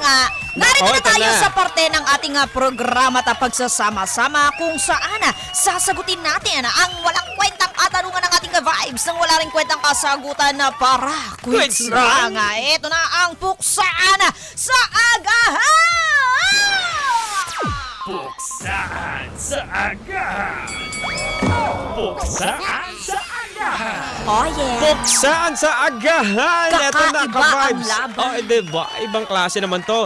nga, narito na ito tayo na. sa parte ng ating programa at pagsasama-sama kung saan sasagutin natin ang walang kwentang katanungan ng ating vibes nang wala rin kwentang kasagutan na para quiz lang. Ito na ang puksaan sa agahan! Puksaan sa agahan! Puksaan sa agahan! Oh yeah! Puksaan sa agahan! Ito na Kakaiba ang ka-vibes! laban. Oh, diba? Ibang klase naman to.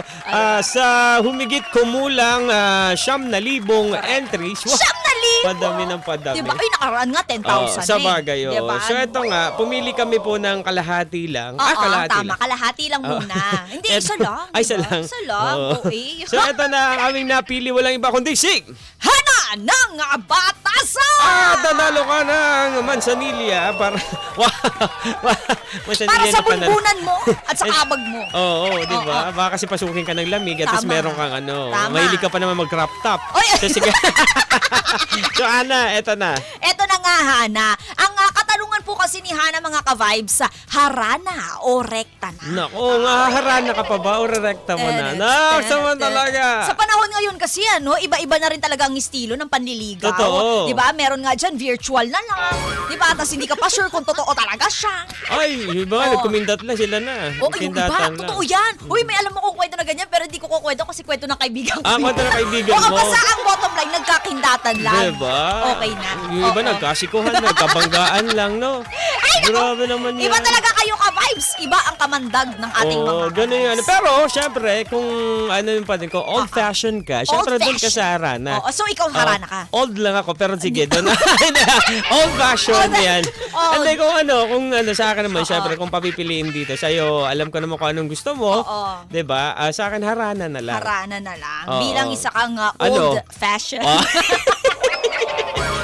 Sa humigit kumulang 9,000 entries. Wow, 9,000! padami ng padami. Diba? Ay, nakaraan nga 10,000 Sa bagay, oh. Diba? So, ito nga, pumili kami po ng kalahati lang. Oo, Kalahati tama. lang. Kalahati lang muna. Hindi, isa lang. Ay, isa diba? lang. Isa lang. Oo. Okay. So, ito na ang aming napili. Walang iba kundi si... Hana ng batasan! Nanalo ka ng mansanilya para... Para sa bunbunan mo at sa kabag mo. Oo, di ba? Oo. Baka kasi pasukin ka ng lamig at Tama. tapos meron kang Tama. mahilig ka pa naman mag-crop top. Oy! So, sige. So, Ana, eto na. Eto na nga, Hana. Ang katanungan po kasi ni Hana, mga ka-vibes, harana o rekta na? Naku, harana ka pa ba o rerekta mo na? Sama talaga. Sa panahon ngayon kasi, iba-iba na rin talaga ang estilo ng panliligaw. Totoo. Di ba? Meron nga dyan, virtual na lang. Di ba? Tapos hindi ka pa sure kung totoo talaga siya. Ay, iba nga, nagkumindat lang sila na. Oo, yung iba, Pindatan lang. totoo yan. Uy, may alam mo kung kwento na ganyan, pero hindi ko kukwento kasi kwento ng kaibigan ko. Kwento ng kaibigan Oo, mo. basta ang bottom line, nagkakindatan lang. Diba? Okay na. Yung iba Oo. nagkasikuhan, nagkabanggaan lang, no? Ay, naku! Grabe naman yan. Iba talaga kayo ka-vibes. Iba ang kamandag ng ating mga ganun yung vibes. Pero, syempre, kung ano yung pati ko, old-fashioned ka, syempre doon ka sa harana. Oo, so ikaw harana ka. Old lang ako, pero sige, doon. Old-fashioned yan. Old. Hindi, kung ano, sa akin naman, syempre, kung papipiliin dito, sa'yo, alam ko naman kung anong gusto mo. Oo. Diba? Sa akin, harana na lang. Harana na lang. Oo. Bilang isa kang Ano? old-fashioned.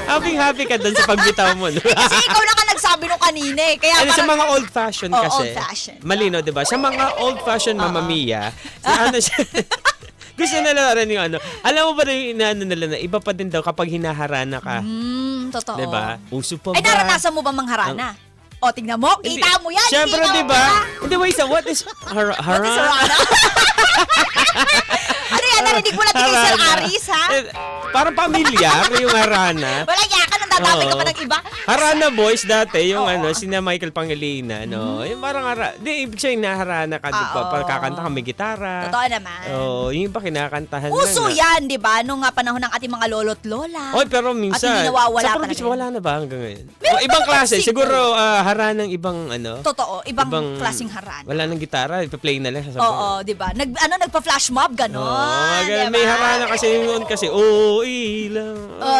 Happy ka doon sa pagbitaw mo. No? Kasi ikaw na ka nagsabi nung kanina eh. Kaya Ano, sa parang, mga old-fashioned kasi, old-fashioned. malino, di ba? Sa mga old-fashioned mamamiya, ano siya, gusto nila rin yung ano. Alam mo ba rin na ano nila na iba pa din daw kapag hinaharana ka. totoo. Di ba? Uso pa ba? Ay, naranasan mo ba mangharana? O, tingnan mo. Kita mo yan. Siyempre, hindi di ka ba? mangharana. Hindi, wait, what is What is harana? harana? Ano yan? Narinig mo lang kay Sir Aris, ha? Parang pamilyar yung harana. Wala niya ka, nandadamay ka pa ng iba. Harana boys dati, yung Oo. sina Michael Pangilinan, no? Yung parang di, ibig sabihin naharana ka, di ba? Oo. Pagkakanta ka, may gitara. Totoo naman. Yung iba kinakantahan Uso lang. yan, di ba? Nung panahon ng ating mga lolo't lola. Oy, pero minsan, At hindi nawawala sa probinsya, talaga wala na ba hanggang ngayon? Meron Ibang pa naman klase, siguro haranang ibang Totoo, ibang klaseng harana. Wala nang gitara, ipa-play na lang. Oo, di ba? Nagpa-flash mob, gano'n. Ganun. Diba? May harana kasi yun kasi, ilang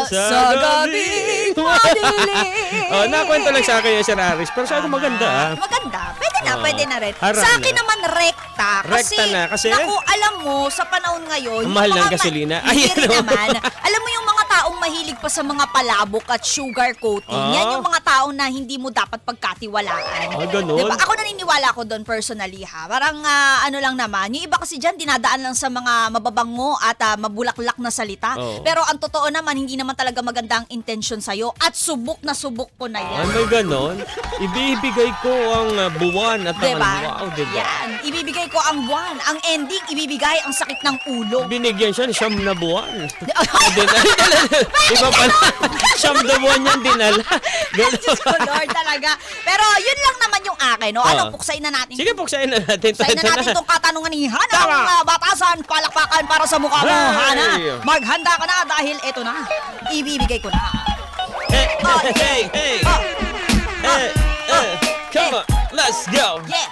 Sa gabing madilim. nakwento lang sa akin yung Sir Aris, pero sabi ko maganda. Maganda. Pwede na, Oo. pwede na rin. Harana. Sa akin naman, rekta. Rekta na, kasi? Naku, alam mo, sa panahon ngayon, Ang mahal yung ng mga gasolina. Hindi Ay, rin ano? naman. Alam mo yung mga taong mahilig pa sa mga palabok at sugar coating. Ah. Yan yung mga taong na hindi mo dapat pagkatiwalaan. Ganun? Diba? Ako naniniwala ako doon personally, ha. Parang ano lang naman. Yung iba kasi dyan, dinadaan lang sa mga mababango at mabulaklak na salita. Oo. Pero ang totoo naman, hindi naman talaga maganda ang intention sa'yo. At subok na subok ko na yan. May ganon. Ibibigay ko ang buwan at ang Diba? wow, diba? Yan. Ibibigay ko ang buwan. Ang ending, ibibigay ang sakit ng ulo. Binigyan siya ng 9 na buwan. Iba pala. 9 na buwan yan dinala. Diyos ko, Lord, talaga. Pero yun lang naman yung akin, no? Ano, puksain na natin. Sige, puksain na natin. Puksain na natin itong katanungan ni Hana. Tama. Ang batasan, palakpakan para sa mukha mo, Hey! Hana. Maghanda ka na dahil eto na. Ibibigay ko na. Hey, Oh, hey, hey. Oh, Come on, let's go. yeah,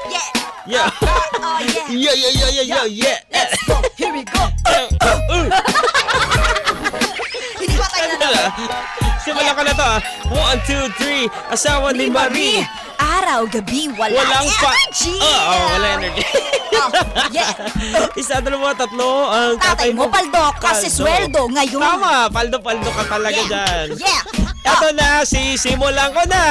yeah. Yeah. Oh, yeah. Yeah. Let's go. Here we go. Hindi pa tayo na. Simulan ka na to. 1, 2, 3. Asawa ni Marie. Araw, gabi, Walang energy. wala energy. Oh, yeah. Isa, dalawa, tatlo. Ang Tatay mo, paldo, kasi Paldo. sweldo ngayon. Tama, paldo ka talaga dyan. Yeah. Ito na, sisimulan ko na.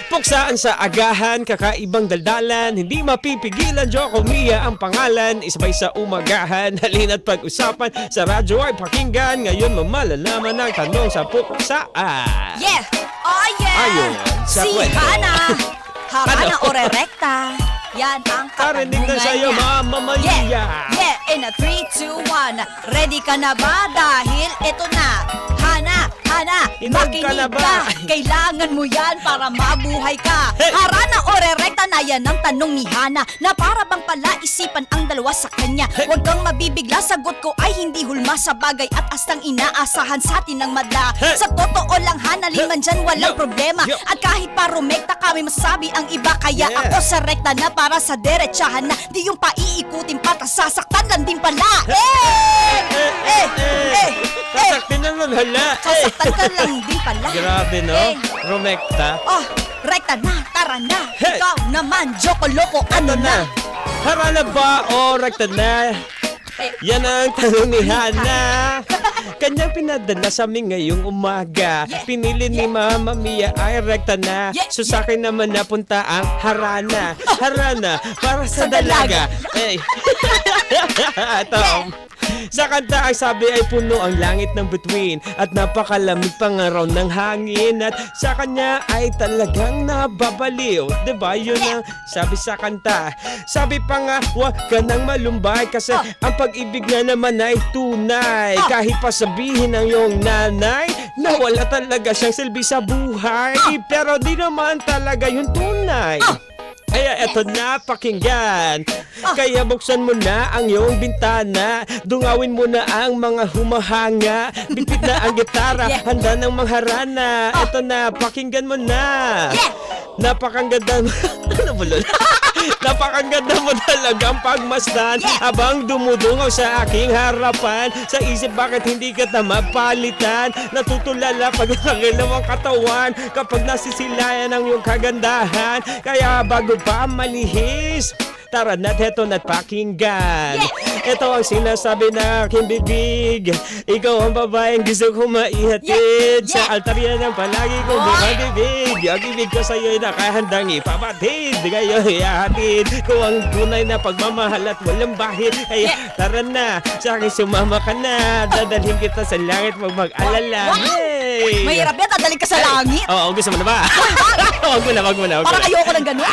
Puksaan sa agahan, kakaibang daldalan, hindi mapipigilan, Joko Mia ang pangalan, isabay sa umagahan, halina't pag-usapan, sa radyo ay pakinggan, ngayon mo malalaman ang tanong sa puksaan. Yeah. Oh, yeah. Ayun, sa si kwento. Hana. Harana Ano? o rerekta. Yan ang Karinig na katanungan sa'yo, niya. Mama Maria. Yeah, in a 3, 2, 1. Ready ka na ba? Dahil ito na. Hana, Inog ka na makinig ba? ka. Kailangan mo yan para mabuhay ka. Hey! Harana o rerekta na yan ang tanong ni Hana, na para bang pala isipan ang dalawa sa kanya. Huwag kang mabibigla, sagot ko ay hindi hulma sa bagay at astang inaasahan sa atin ng madla. Hey! Sa totoo lang Hana, liman dyan walang Yo! problema. Yo! At kahit pa rumekta kami masabi ang iba, kaya Yeah. ako sa rekta na para sa derechahan na. Di yung paiikutin pa, tas sasaktan lang din pala. Sasaktin naman, hala. Sasaktan ka lang din pala. Grabe, no? Eh. Romekta. Oh, rekta na, tara na. Hey! Ikaw naman, Joko-Loko, ano na? Harana ba o rekta na? Eh, Yan ang tanong ni Hana. Kanyang pinadala sa amin ngayong umaga. Yeah. Pinili ni Mama Mia ay rekta na. Yeah. So sa akin naman napunta ang harana. Harana para sa Sa dalaga. dalaga. Eh. Ito. Sa kanta ay sabi ay puno ang langit ng bituin at napakalamig pa nga raw ng hangin at sa kanya ay talagang nababaliw. Diba? Yun ang sabi sa kanta. Sabi pa nga, wag ka nang malumbay kasi ang pag-ibig nga naman ay tunay. Kahit pa sabihin ng iyong nanay na wala talaga siyang silbi sa buhay, pero di naman talaga yung tunay. Kaya eto na, pakinggan. Kaya buksan mo na ang iyong bintana. Dungawin mo na ang mga humahanga. Bipit na ang gitara, Yeah. handa ng mangharana. Eto na, pakinggan mo na. Yeah. Napakaganda mo. Ano ba lol? Napakaganda mo talagang pagmasdan Yeah. habang dumudungaw sa aking harapan. Sa isip bakit hindi kita mapalitan. Natutulala pag nakagalaw ang katawan kapag nasisilayan ang iyong kagandahan. Kaya bago pa malihis, tara na't heto na't pakinggan. Ito ang sinasabi na aking bibig. Ikaw ang babaeng gusto kong maihatid Yeah. sa altarya ng palagi kong bibig. Ang ibig ko sa'yo'y nakahandang ipabatid. Ngayon ihahatid ko ang tunay na pagmamahal at walang bahid. Kaya tara na, sa akin sumama ka na. Dadalhin kita sa langit, wag mag-alala. Wow! Yay! Mahirap yan, dadaling ka sa langit. Oo, gusto mo na ba? Wag mo na, wag mo na. Parang ayoko ng ganun.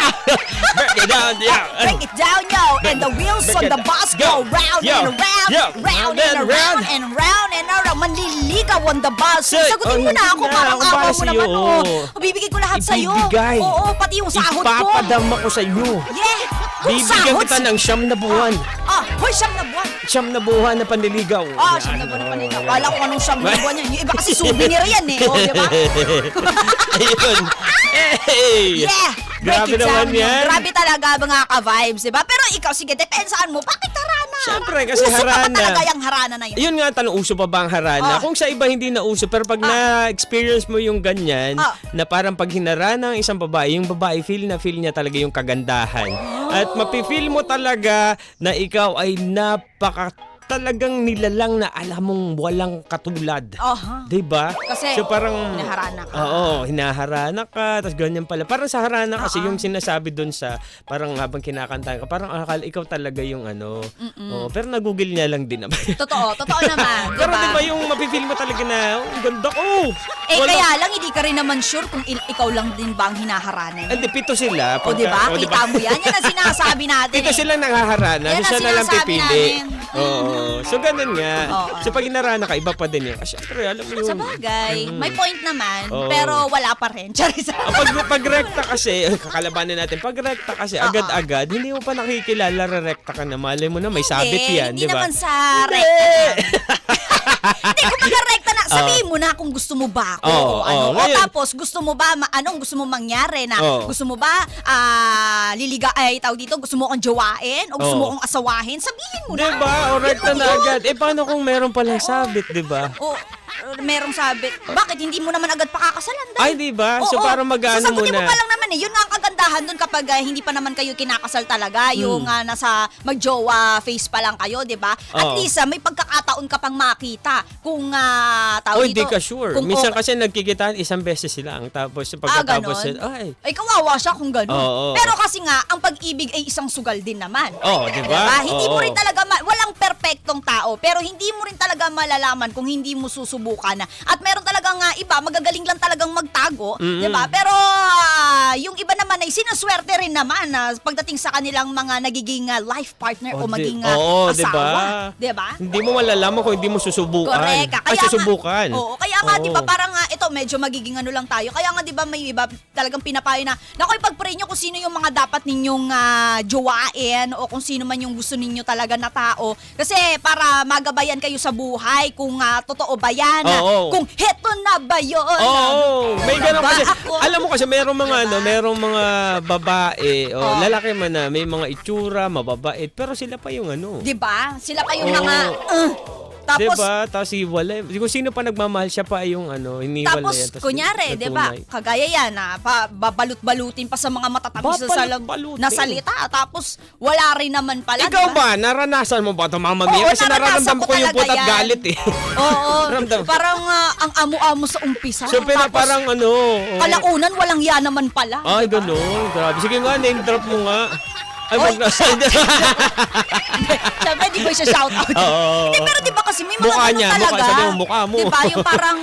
Break it down, yeah. Break it down, yo. And the wheels on the bus go round Yo. and around, Yo. round and around and round and around. Manliligaw on the bus. Say, Sagutin mo na ako, na, parang ako para awa mo sa'yo. naman. Oh. Bibigay ko lahat sa'yo. Ibibigay. Oo, pati yung sahod ko. Ipapadama ko sa iyo. Yeah. Yung Bibigyan sahod. kita ng 9 na buwan. Hoy, siyam na buwan. 9 na buwan na panliligaw. Siyam na buwan na panila. Wala ko anong siyam na buwan yan. Yung iba kasi souvenir yan eh. O, di ba? Ayun. Hey! Yeah! Grabe Break it naman down, yan. Grabe talaga mga ka-vibes, di ba? Pero ikaw, sige, depensaan mo. Bakit harana? Siyempre, kasi Uso pa ba harana. talaga yung harana na yun? Yun nga tanong, uso pa ba ang harana? Kung sa iba hindi na uso, pero pag na-experience mo yung ganyan, na parang pag hinarana ang isang babae, yung babae feel niya talaga yung kagandahan. At mapifeel mo talaga na ikaw ay talagang nilalang na alam mong walang katulad. Diba? Kasi so parang hinaharana ka. Oo, hinaharana ka, tapos ganyan pala. Parang sa harana kasi yung sinasabi doon sa parang habang kinakanta ka, parang akala ikaw talaga yung ano. Oo, pero nag-google niya lang din naman. Totoo naman. Pero diba yung mapifeel mo talaga na, ang ganda ko. Kaya lang, hindi ka rin naman sure kung ikaw lang din ba ang hinaharana niya. Hindi, 7 sila. O diba? Kita mo yan. Yan ang sinasabi natin 7 sila nangaharana. Yan ang Isa na lang sinasabi pipili. namin. Oo. So, ganun nga. Oo. So, pag hinarana ka, iba pa din yan. Kasi, syempre, alam mo yun. Sa bagay, may point naman, Oo. pero wala pa rin. Charis. Pag rekta kasi, kakalabanin natin, pag rekta kasi, agad-agad, hindi mo pa nakikilala, re-rekta ka na. Malay mo na, may sabit yan, Hindi di ba? naman sa rekta. Hindi, kung rekta na, sabihin mo na kung gusto mo ba ako. Oo, O ngayon. tapos, gusto mo ba, anong gusto mo mangyari na, Oo. gusto mo ba, tawag dito, gusto mo akong jowain, o gusto mo akong asawahin, sabihin mo na. Diba? O rekta na agad. Paano kung meron palang sabit, diba? O, merong sabit. Bakit hindi mo naman agad pakakasalan? Ay, diba? So, Oo. para mag-ano Sasagutin mo muna. pa lang naman eh. Yun nga ang kagandahan dun kapag hindi pa naman kayo kinakasal talaga. Yung nasa mag-jowa face pa lang kayo, di ba? At Oo. least may pagkakataon ka pang makita kung tawag O, dito. hindi ka sure. kung Minsan kasi nagkikitaan isang beses lang. Tapos, pagkatapos, ganon? ay. Kawawa siya kung gano'n. Oo. Pero kasi nga, ang pag-ibig ay isang sugal din naman. Oh, diba? Hindi mo Oo. rin talaga, walang perfect perpektong tao, pero hindi mo rin talaga malalaman kung hindi mo susubukan. At meron talagang iba, magagaling lang talagang magtago, di ba? Pero yung iba naman ay sinuswerte rin naman pagdating sa kanilang mga nagiging life partner o maging asawa. Di ba? Hindi mo malalaman kung hindi mo susubukan. Correct. Ay, susubukan. Kaya nga, di ba, parang ito, medyo magiging ano lang tayo. Kaya nga, di ba, may iba talagang pinapayo na, naku, ipag-pray nyo kung sino yung mga dapat ninyong jowain o kung sino man yung gusto ninyo talaga na tao. Kasi para magabayan kayo sa buhay kung totoo ba yan. Kung heto na ba yun. May ganun kasi. Ako? Alam mo kasi merong mga merong mga babae, lalaki man na may mga itsura, mababait, pero sila pa yung ano. Di ba? Sila pa yung mga tapos, diba? Tapos hiwalay. Kung sino pa nagmamahal, siya pa yung hiniwalay. Tapos, kunyari, diba? Kagaya yan, babalut-balutin pa sa mga matatamis na salita. Tapos, wala rin naman pala. Ikaw diba? ba? Naranasan mo ba ito, Mama Mia? Kasi nararamdaman ko yung putat galit eh. Oo. Parang ang amo-amo sa umpisa. So, parang kalaunan, walang ya naman pala. Ay, diba? Ganun. Grabe. Sige nga, name drop mo nga. Ay, wag na. Siyempre, di ko siya shout out. Hindi, pero di ba kasi may mga mukha ganun niya, talaga. sabi mo, mukha mo. Di ba? Yung parang,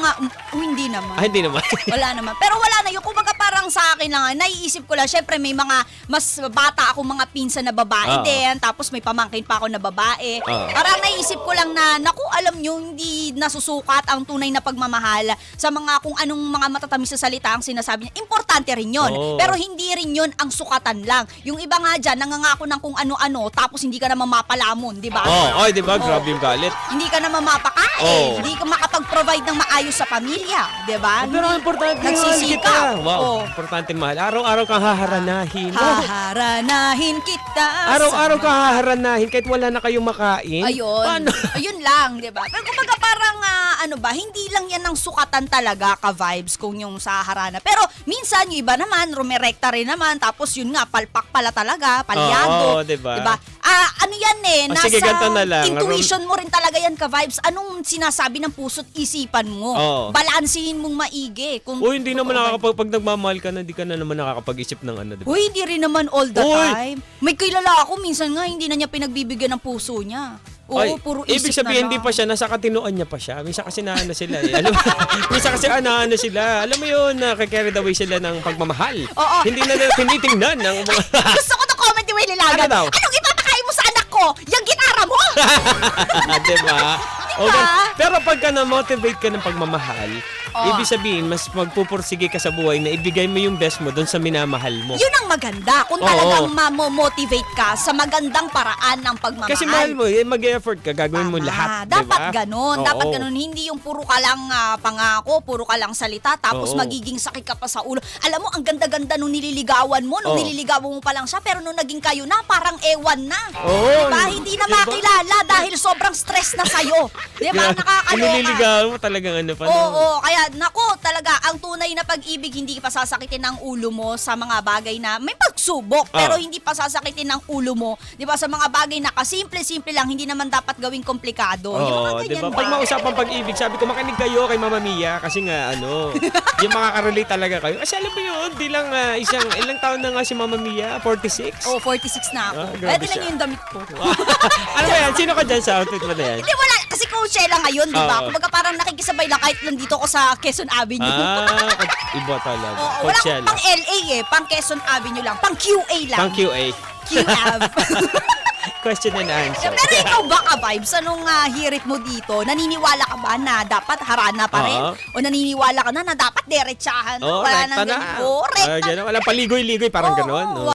hindi naman. Ay, hindi naman. Wala naman. Pero wala na. Yung kumbaga parang sa akin lang, naiisip ko lang, syempre may mga mas bata ako mga pinsan na babae din. Tapos may pamangkin pa ako na babae. Parang naiisip ko lang na, naku, alam nyo, hindi nasusukat ang tunay na pagmamahal sa mga kung anong mga matatamis sa salita ang sinasabi niya. Importante rin yun. Pero hindi rin yun ang sukatan lang. Yung iba nga dyan, nangangako ng kung ano-ano, tapos hindi ka naman mapalamon, di ba? Ay, di ba? Grabe yung galit. Hindi ka naman mapakain. Hindi ka makapag-provide ng maayos sa pamilya, di ba? Pero importante mahal kita. Wow, importante mahal. Araw-araw kang haharanahin. Haharanahin kita. Araw-araw kang haharanahin kahit wala na kayong makain. Ayun. Paano? Ayun lang, di ba? Pero kumbaga parang, hindi lang yan ang sukatan talaga ka-vibes kung yung sa harana. Pero minsan, yung iba naman, rumerekta rin naman, tapos yun nga, palpak pala talaga, palyado. Diba? Diba? Ano yan nasa sige, ganito na lang. intuition mo rin talaga yan ka-vibes. Anong sinasabi ng puso't isipan mo? Balansihin mong maigi. Hindi naman pag nagmamahal ka na, hindi ka na naman nakakapag-isip ng diba? Hindi rin naman all the time. May kilala ako, minsan nga, hindi na niya pinagbibigyan ng puso niya. Puro isip ibig sabihin, na hindi pa siya, nasa katinuan niya pa siya. Minsan kasi sila eh. Minsan kasi sila. Alam mo yun, carried away sila ng pagmamahal. Hindi na tinitingnan ng mga... Gusto ko to comment ni Willie Lagan. Ano daw? Anong ipapakain mo sa anak ko? Yung gitara mo? Diba? Pero pagka na-motivate ka ng pagmamahal, ibig sabihin, mas magpupursige ka sa buhay na ibigay mo yung best mo doon sa minamahal mo. Yun ang maganda. Kung talagang ma-motivate ka sa magandang paraan ng pagmamahal. Kasi mahal mo, mag-effort ka, gagawin mo lahat. Dapat diba? ganun. Dapat ganun. Hindi yung puro ka lang pangako, puro ka lang salita, tapos magiging sakit ka pa sa ulo. Alam mo, ang ganda-ganda nung nililigawan mo, nung nililigawan mo pa lang siya, pero nung naging kayo na, parang ewan na. Diba? Hindi na makilala dahil sobrang stress na sa'yo. Diba? Nakakaloka. Nililigawan mo talagang pa. Kaya nako, talaga, ang tunay na pag-ibig, hindi pa sasakitin ng ulo mo sa mga bagay na may pagsubok, pero hindi pa sasakitin ng ulo mo, di ba, sa mga bagay na kasimple-simple lang, hindi naman dapat gawing komplikado. Yung mga ganyan diba? Pag mausapang pag-ibig, sabi ko, makinig kayo kay Mama Mia, kasi nga, yung makaka-relate talaga kayo. Kasi alam mo yun, di lang ilang taon na nga si Mama Mia? 46? 46 na ako. Grabe Tingnan niyo yung damit ko. Ano ba yan? Sino ka dyan sa outfit mo na yan? Hindi, wala. Kasi Coachella ngayon, di ba? Kumbaga parang nakikisabay lang kahit nandito ko sa Quezon Avenue. Iba talaga. Wala akong pang LA pang Quezon Avenue lang. Pang QA lang. Pang QA. QAV. Question and answer. Pero ikaw ba ka-vibes? Anong hirit mo dito? Naniniwala ka ba na dapat harana pa rin? O naniniwala ka na dapat derechahan? Wala nang ganun. Walang paligoy-ligoy, parang ganon.